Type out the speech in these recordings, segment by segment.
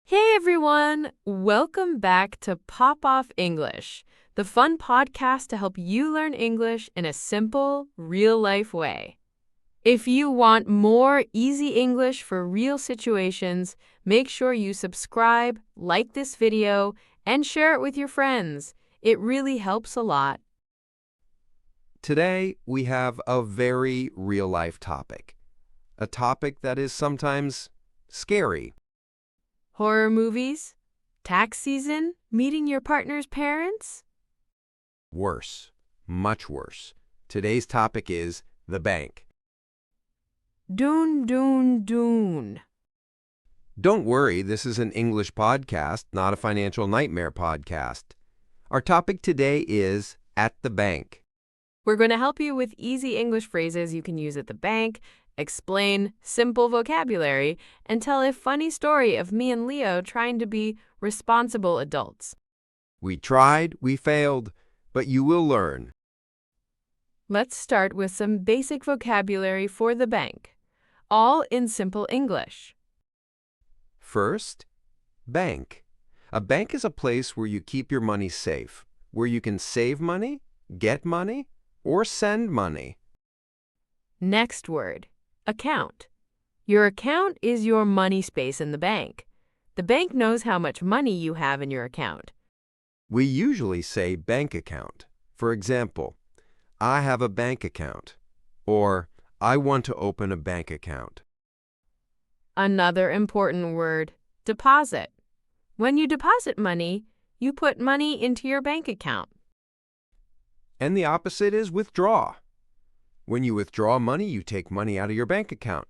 Hey everyone! Welcome back to Pop Off English, the fun podcast to help you learn English in a simple, real-life way. If you want more easy English for real situations, make sure you subscribe, like this video, and share it with your friends. It really helps a lot. Today, we have a very real-life topic, a topic that is sometimes scary. Horror movies? Tax season? Meeting your partner's parents? Worse, much worse. Today's topic is the bank. Doon, doon, doon. Don't worry, this is an English podcast, not a financial nightmare podcast. Our topic today is at the bank. We're going to help you with easy English phrases you can use at the bank, explain simple vocabulary, and tell a funny story of me and Leo trying to be responsible adults. We tried, we failed, but you will learn. Let's start with some basic vocabulary for the bank, all in simple English. First, bank. A bank is a place where you keep your money safe, where you can save money, get money, or send money. Next word, account. Your account is your money space in the bank. The bank knows how much money you have in your account. We usually say bank account. For example, I have a bank account, or I want to open a bank account. Another important word, deposit. When you deposit money, you put money into your bank account. And the opposite is withdraw. When you withdraw money, you take money out of your bank account.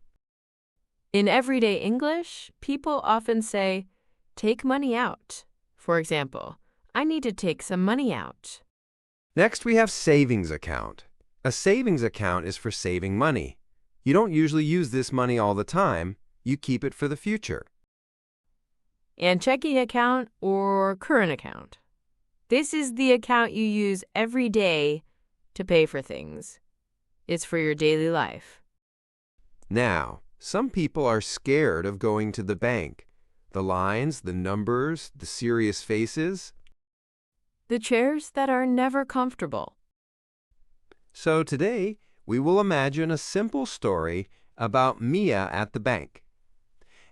In everyday English, people often say, take money out. For example, I need to take some money out. Next, we have savings account. A savings account is for saving money. You don't usually use this money all the time. You keep it for the future. And checking account or current account. This is the account you use every day to pay for things. It's for your daily life. Now, some people are scared of going to the bank. The lines, the numbers, the serious faces. The chairs that are never comfortable. So today, we will imagine a simple story about Mia at the bank.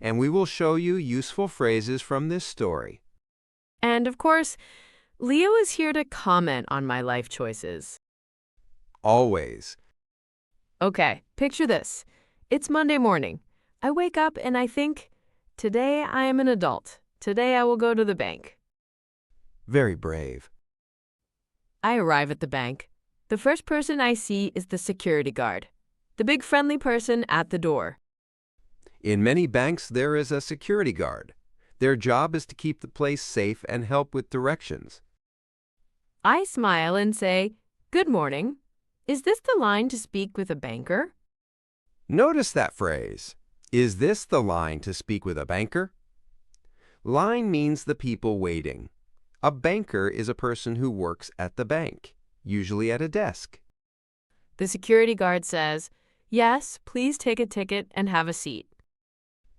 And we will show you useful phrases from this story. And of course, Leo is here to comment on my life choices. Always. Okay, picture this. It's Monday morning. I wake up and I think, today I am an adult. Today I will go to the bank. Very brave. I arrive at the bank. The first person I see is the security guard, the big friendly person at the door. In many banks, there is a security guard. Their job is to keep the place safe and help with directions. I smile and say, good morning. Is this the line to speak with a banker? Notice that phrase. Is this the line to speak with a banker? Line means the people waiting. A banker is a person who works at the bank, usually at a desk. The security guard says, yes, please take a ticket and have a seat.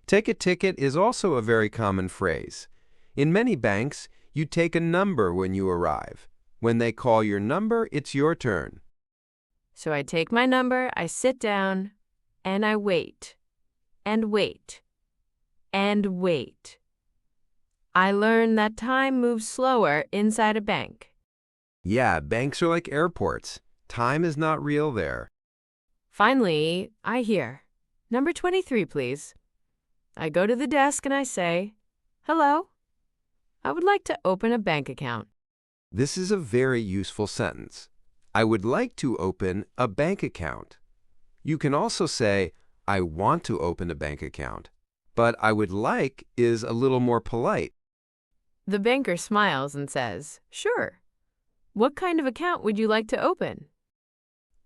Take a ticket is also a very common phrase. In many banks, you take a number when you arrive. When they call your number, it's your turn. So I take my number, I sit down, and I wait, and wait, and wait. I learn that time moves slower inside a bank. Yeah, banks are like airports. Time is not real there. Finally, I hear, number 23, please. I go to the desk and I say, hello, I would like to open a bank account. This is a very useful sentence. I would like to open a bank account. You can also say, I want to open a bank account. But I would like is a little more polite. The banker smiles and says, sure. What kind of account would you like to open?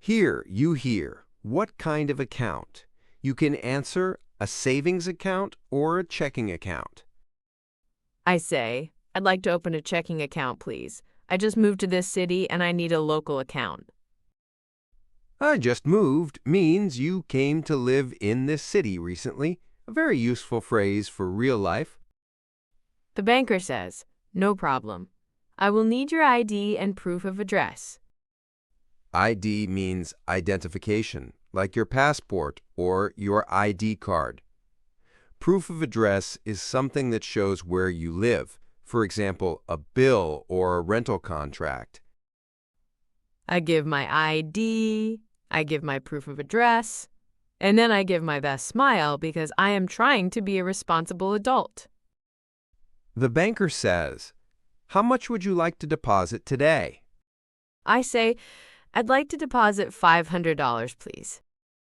Here, you hear, what kind of account? You can answer a savings account or a checking account. I say, I'd like to open a checking account, please. I just moved to this city and I need a local account. I just moved means you came to live in this city recently, a very useful phrase for real life. The banker says, "No problem. I will need your ID and proof of address." ID means identification, like your passport or your ID card. Proof of address is something that shows where you live, for example, a bill or a rental contract. I give my ID, I give my proof of address, and then I give my best smile because I am trying to be a responsible adult. The banker says, "How much would you like to deposit today?" I say, "I'd like to deposit $500, please."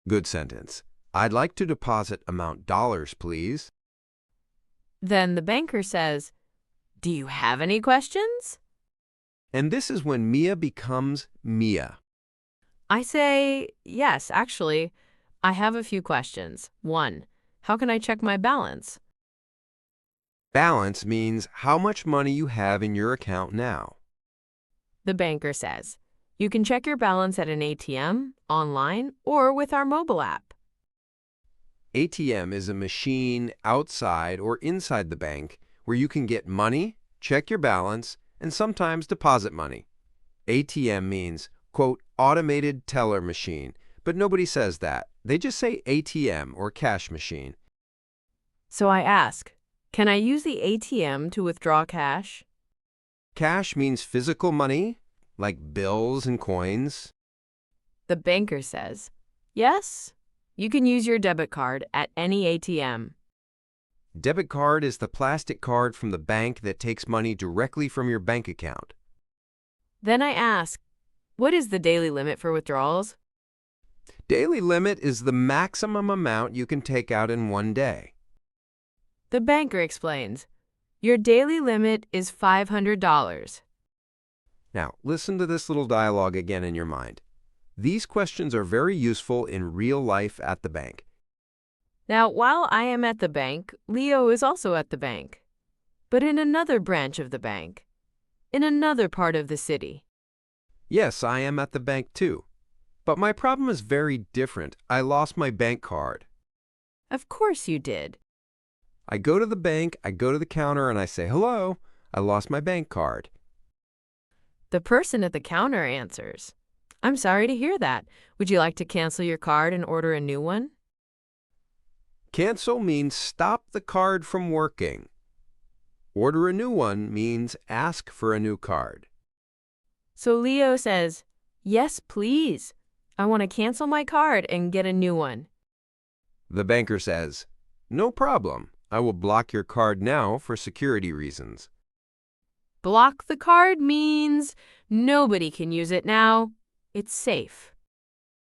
Good sentence. "I'd like to deposit amount dollars, please." Then the banker says, "Do you have any questions?" And this is when Mia becomes Mia. I say, "Yes, actually, I have a few questions. 1. How can I check my balance?" Balance means how much money you have in your account now. The banker says, "You can check your balance at an ATM, online, or with our mobile app." ATM is a machine outside or inside the bank where you can get money, check your balance, and sometimes deposit money. ATM means, quote, automated teller machine, but nobody says that. They just say ATM or cash machine. So I ask, "Can I use the ATM to withdraw cash?" Cash means physical money, like bills and coins. The banker says, "Yes, you can use your debit card at any ATM." Debit card is the plastic card from the bank that takes money directly from your bank account. Then I ask, "What is the daily limit for withdrawals?" Daily limit is the maximum amount you can take out in one day. The banker explains, "Your daily limit is $500. Now, listen to this little dialogue again in your mind. These questions are very useful in real life at the bank. Now, while I am at the bank, Leo is also at the bank, but in another branch of the bank, in another part of the city. Yes, I am at the bank too. But my problem is very different. I lost my bank card. Of course you did. I go to the bank, I go to the counter, and I say, "Hello, I lost my bank card." The person at the counter answers, "I'm sorry to hear that. Would you like to cancel your card and order a new one?" Cancel means stop the card from working. Order a new one means ask for a new card. So Leo says, "Yes, please. I want to cancel my card and get a new one." The banker says, "No problem. I will block your card now for security reasons." Block the card means nobody can use it now. It's safe.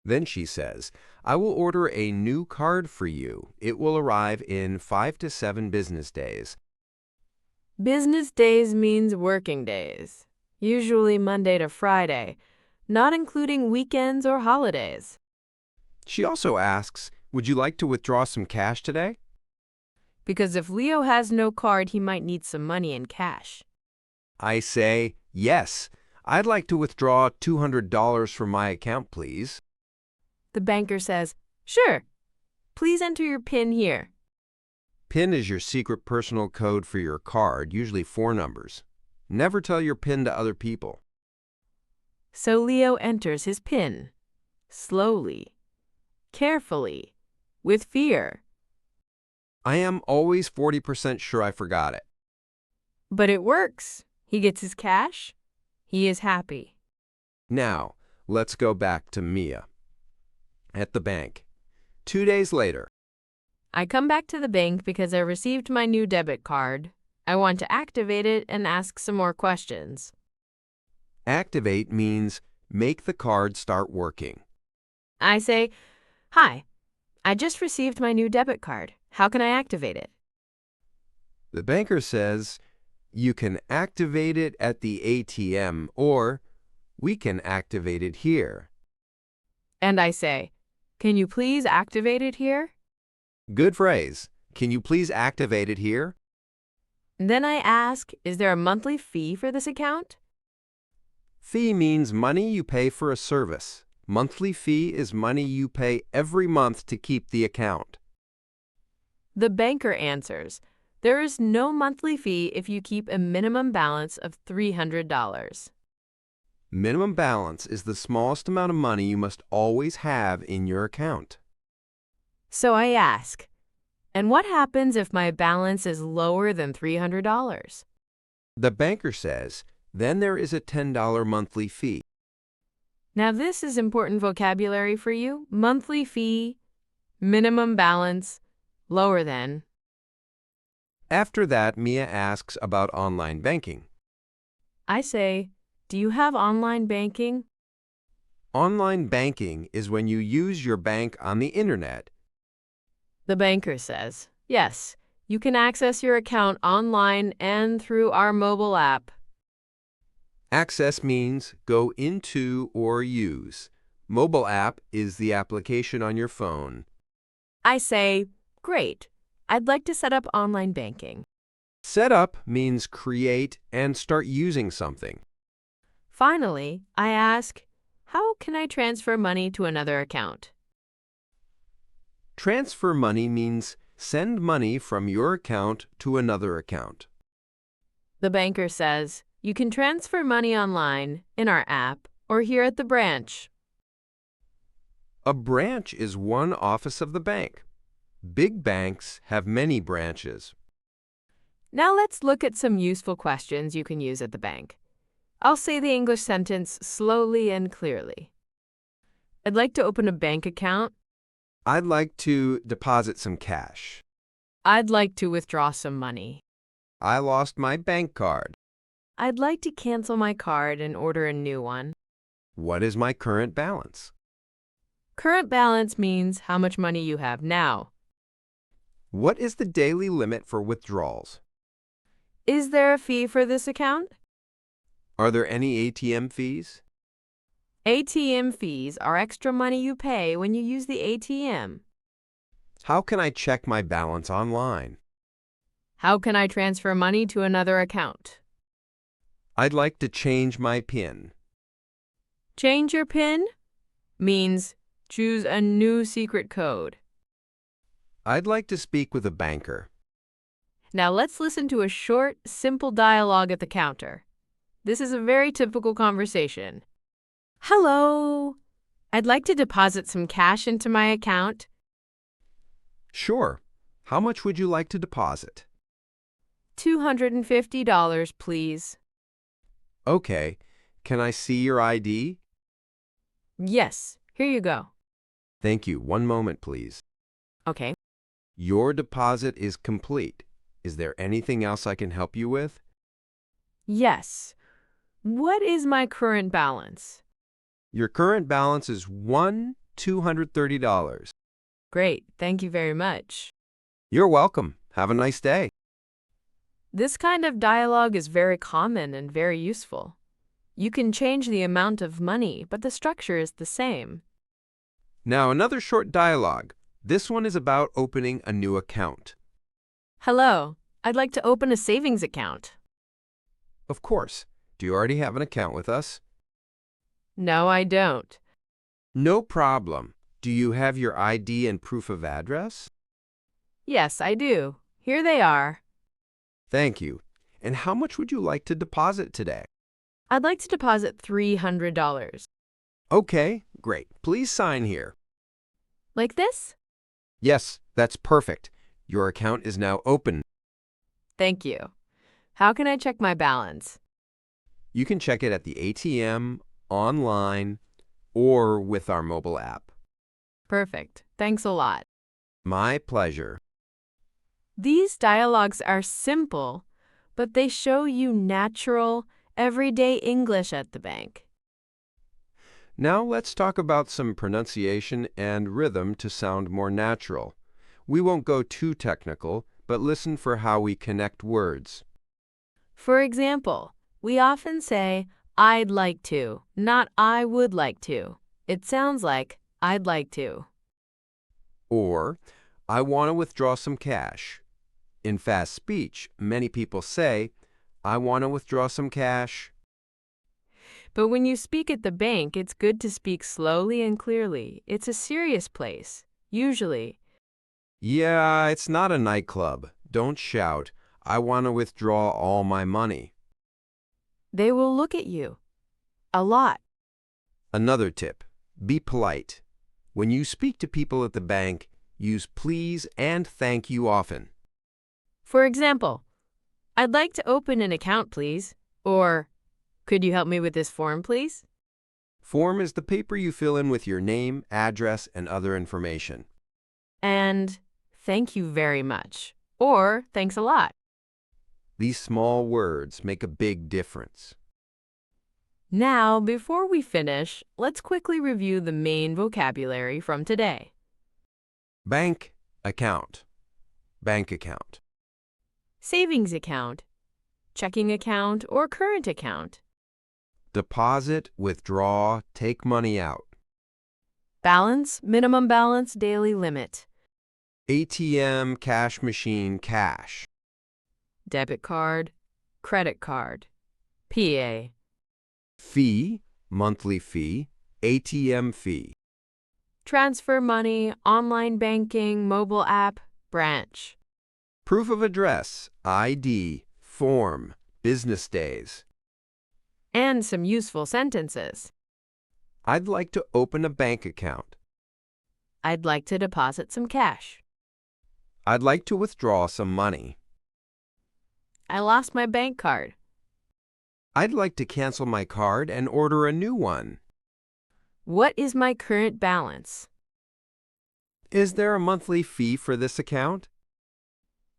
Then she says, "I will order a new card for you. It will arrive in 5 to 7 business days." Business days means working days, usually Monday to Friday, not including weekends or holidays. She also asks, "Would you like to withdraw some cash today?" Because if Leo has no card, he might need some money in cash. I say, "Yes, I'd like to withdraw $200 from my account, please." The banker says, "Sure. Please enter your PIN here." PIN is your secret personal code for your card, usually 4 numbers. Never tell your PIN to other people. So Leo enters his PIN, slowly, carefully, with fear. I am always 40% sure I forgot it. But it works. He gets his cash. He is happy. Now, let's go back to Mia. At the bank. 2 days later. I come back to the bank because I received my new debit card. I want to activate it and ask some more questions. Activate means make the card start working. I say, "Hi, I just received my new debit card. How can I activate it?" The banker says, "You can activate it at the ATM or we can activate it here." And I say, "Can you please activate it here?" Good phrase. Can you please activate it here? Then I ask, "Is there a monthly fee for this account?" Fee means money you pay for a service. Monthly fee is money you pay every month to keep the account. The banker answers, There is no monthly fee if you keep a minimum balance of $300. Minimum balance is the smallest amount of money you must always have in your account. So I ask, and what happens if my balance is lower than $300? The banker says, then there is a $10 monthly fee. Now this is important vocabulary for you. Monthly fee, minimum balance, lower than. After that, Mia asks about online banking. I say, do you have online banking? Online banking is when you use your bank on the internet. The banker says, yes, you can access your account online and through our mobile app. Access means go into or use. Mobile app is the application on your phone. I say, great, I'd like to set up online banking. Set up means create and start using something. Finally, I ask, how can I transfer money to another account? Transfer money means send money from your account to another account. The banker says, you can transfer money online, in our app, or here at the branch. A branch is one office of the bank. Big banks have many branches. Now let's look at some useful questions you can use at the bank. I'll say the English sentence slowly and clearly. I'd like to open a bank account. I'd like to deposit some cash. I'd like to withdraw some money. I lost my bank card. I'd like to cancel my card and order a new one. What is my current balance? Current balance means how much money you have now. What is the daily limit for withdrawals? Is there a fee for this account? Are there any ATM fees? ATM fees are extra money you pay when you use the ATM. How can I check my balance online? How can I transfer money to another account? I'd like to change my PIN. Change your PIN means choose a new secret code. I'd like to speak with a banker. Now let's listen to a short, simple dialogue at the counter. This is a very typical conversation. Hello, I'd like to deposit some cash into my account. Sure. How much would you like to deposit? $250, please. Okay. Can I see your ID? Yes, here you go. Thank you. One moment, please. Okay. Your deposit is complete. Is there anything else I can help you with? Yes. What is my current balance? Your current balance is $230. Great, thank you very much. You're welcome. Have a nice day. This kind of dialogue is very common and very useful. You can change the amount of money, but the structure is the same. Now another short dialogue. This one is about opening a new account. Hello, I'd like to open a savings account. Of course. Do you already have an account with us? No, I don't. No problem. Do you have your ID and proof of address? Yes, I do. Here they are. Thank you. And how much would you like to deposit today? I'd like to deposit $300. Okay, great. Please sign here. Like this? Yes, that's perfect. Your account is now open. Thank you. How can I check my balance? You can check it at the ATM, online, or with our mobile app. Perfect. Thanks a lot. My pleasure. These dialogues are simple, but they show you natural, everyday English at the bank. Now let's talk about some pronunciation and rhythm to sound more natural. We won't go too technical, but listen for how we connect words. For example, we often say, I'd like to, not I would like to. It sounds like, I'd like to. Or, I want to withdraw some cash. In fast speech, many people say, I want to withdraw some cash. But when you speak at the bank, it's good to speak slowly and clearly. It's a serious place, usually. Yeah, it's not a nightclub. Don't shout, "I want to withdraw all my money." They will look at you a lot. Another tip, be polite. When you speak to people at the bank, use please and thank you often. For example, "I'd like to open an account, please." Or, "Could you help me with this form, please?" Form is the paper you fill in with your name, address, and other information. And "Thank you very much." Or "Thanks a lot." These small words make a big difference. Now, before we finish, let's quickly review the main vocabulary from today. Bank account, bank account. Savings account, checking account, or current account. Deposit, withdraw, take money out. Balance, minimum balance, daily limit. ATM, cash machine, cash. Debit card, credit card. PA. Fee, monthly fee, ATM fee. Transfer money, online banking, mobile app, branch. Proof of address, ID, form, business days. And some useful sentences. I'd like to open a bank account. I'd like to deposit some cash. I'd like to withdraw some money. I lost my bank card. I'd like to cancel my card and order a new one. What is my current balance? Is there a monthly fee for this account?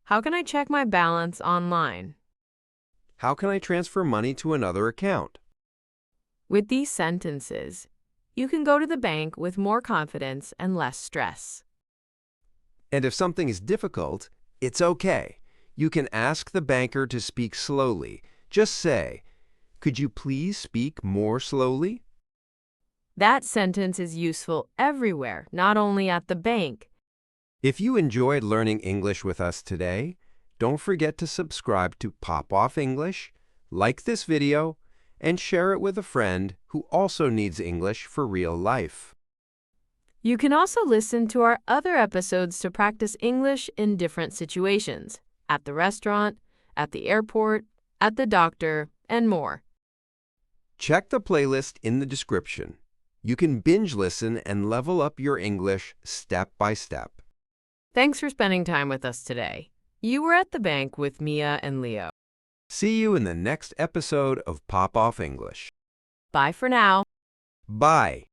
How can I check my balance online? How can I transfer money to another account? With these sentences, you can go to the bank with more confidence and less stress. And if something is difficult, it's okay. You can ask the banker to speak slowly. Just say, "Could you please speak more slowly?" That sentence is useful everywhere, not only at the bank. If you enjoyed learning English with us today, don't forget to subscribe to Pop Off English, like this video, and share it with a friend who also needs English for real life. You can also listen to our other episodes to practice English in different situations, at the restaurant, at the airport, at the doctor, and more. Check the playlist in the description. You can binge listen and level up your English step by step. Thanks for spending time with us today. You were at the bank with Mia and Leo. See you in the next episode of Pop Off English. Bye for now. Bye.